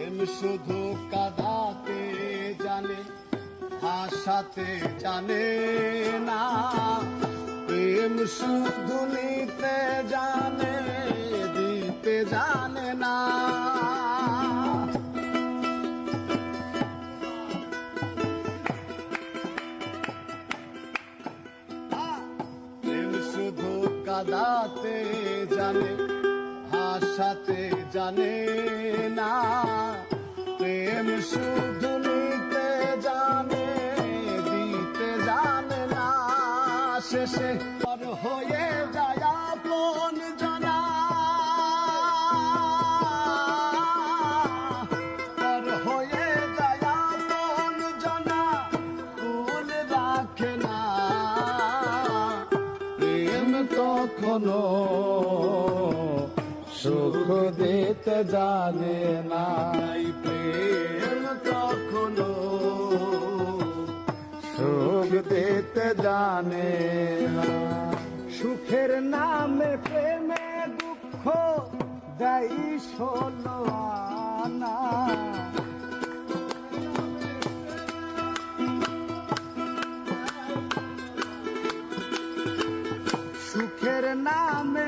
শুধু কাঁদাতে জানে, হাসাতে জানে না। প্রেম শুধু নিতে জানে, দিতে জানে না। প্রেম শুধু কাঁদাতে জানে, হাসাতে জানে না। প্রেম শুধু নিতে জানে, দিতে জানে না। শেষে পর হয়ে যায় আপন জনা, পর হয়ে যায় আপন জনা, কুল রাখে না। প্রেম কখনো সুখ দিতে জানে না। প্রেম কখনো সুখ দিতে জানে না। সুখের নামে প্রেমে দুঃখ দেয় 16 আনা। সুখের নামে